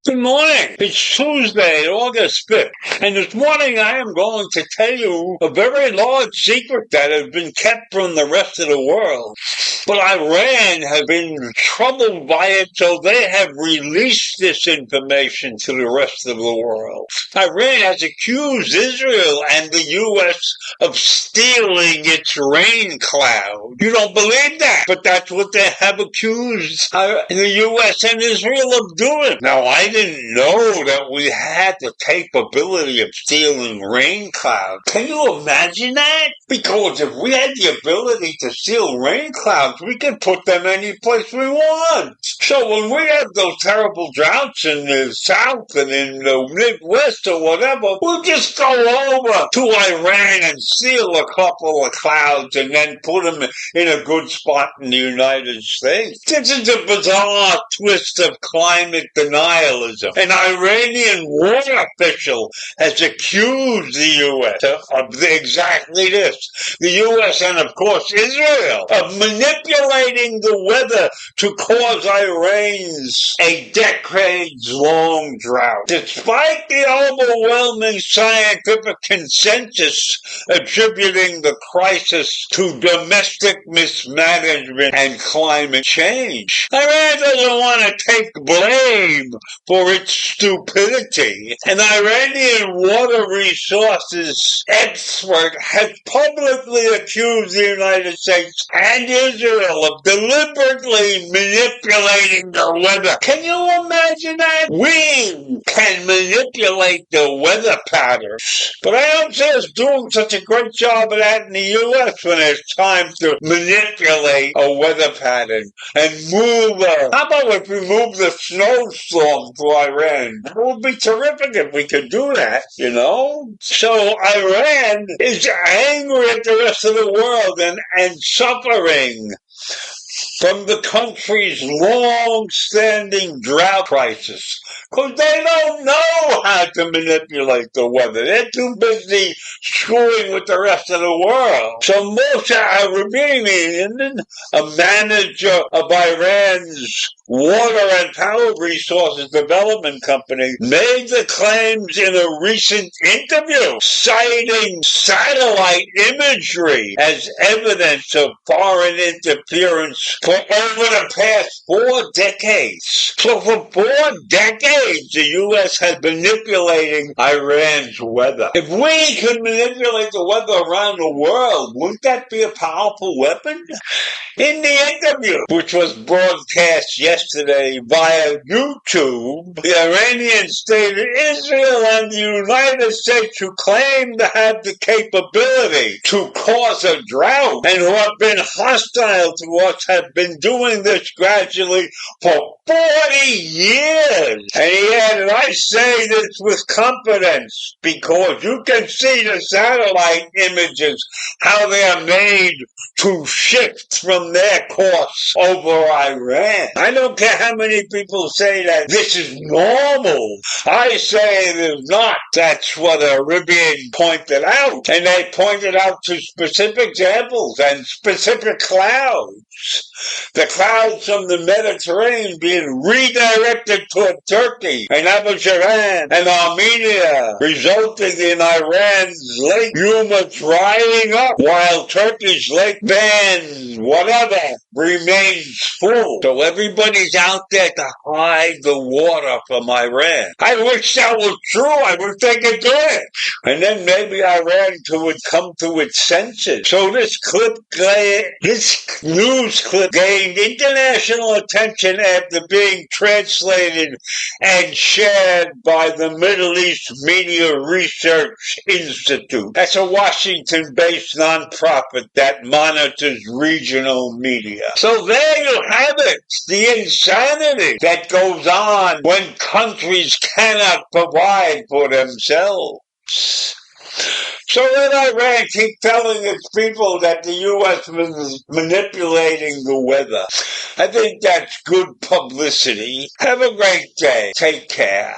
Good morning. It's Tuesday, August 5th, and this morning I am going to tell you a very large secret that has been kept from the rest of the world. But Iran has been troubled by it, so they have released this information to the rest of the world. Iran has accused Israel and the U.S. of stealing its rain cloud. You don't believe that, but that's what they have accused the U.S. and Israel of doing. Now, I didn't know that we had the capability of stealing rain clouds. Can you imagine that? Because if we had the ability to steal rain clouds, we could put them any place we want. So when we have those terrible droughts in the South and in the Midwest or whatever, we'll just go over to Iran and steal a couple of clouds and then put them in a good spot in the United States. This is a bizarre twist of climate denialism. An Iranian war official has accused the U.S. of exactly this. The U.S. and, of course, Israel of manipulating the weather to cause Iran's a decades-long drought. Despite the overwhelming scientific consensus attributing the crisis to domestic mismanagement and climate change, Iran doesn't want to take blame for its stupidity. An Iranian water resources expert has publicly accused the United States and Israel of deliberately manipulating the weather. Can you imagine that? We can manipulate the weather patterns, but I don't see us doing such a great job of that in the U.S. when it's time to manipulate a weather pattern and move. How about if we move the snowstorm to Iran? It would be terrific if we could do that, you know? So Iran is angry at the rest of the world and suffering from the country's long-standing drought crisis, because they don't know how to manipulate the weather. They're too busy screwing with the rest of the world. So Moshe Rabbeinu, a manager of Iran's water and power resources development company, made the claims in a recent interview, citing satellite imagery as evidence of foreign interference for over the past 4 decades. So for 4 decades, the U.S. has been manipulating Iran's weather. If we could manipulate the weather around the world, wouldn't that be a powerful weapon? In the interview, which was broadcast yesterday via YouTube, the Iranian state of Israel and the United States, who claim to have the capability to cause a drought and who have been hostile to us, have been doing this gradually for 40 years. And he added, I say this with confidence because you can see the satellite images, how they are made to shift from their course over Iran. I don't care how many people say that this is normal. I say it is not. That's what Arabian pointed out. And they pointed out to specific examples and specific clouds. The clouds from the Mediterranean being redirected toward Turkey and Azerbaijan and Armenia, resulting in Iran's Lake Yuma drying up while Turkey's Lake Van, whatever, remains full. So everybody's out there to hide the water from Iran. I wish that was true. I wish they could do it. And then maybe Iran would come to its senses. So this news clip gained international attention after being translated and shared by the Middle East Media Research Institute. That's a Washington-based nonprofit that monitors regional media. So there you have it, the insanity that goes on when countries cannot provide for themselves. So let Iran keep telling its people that the U.S. was manipulating the weather. I think that's good publicity. Have a great day. Take care.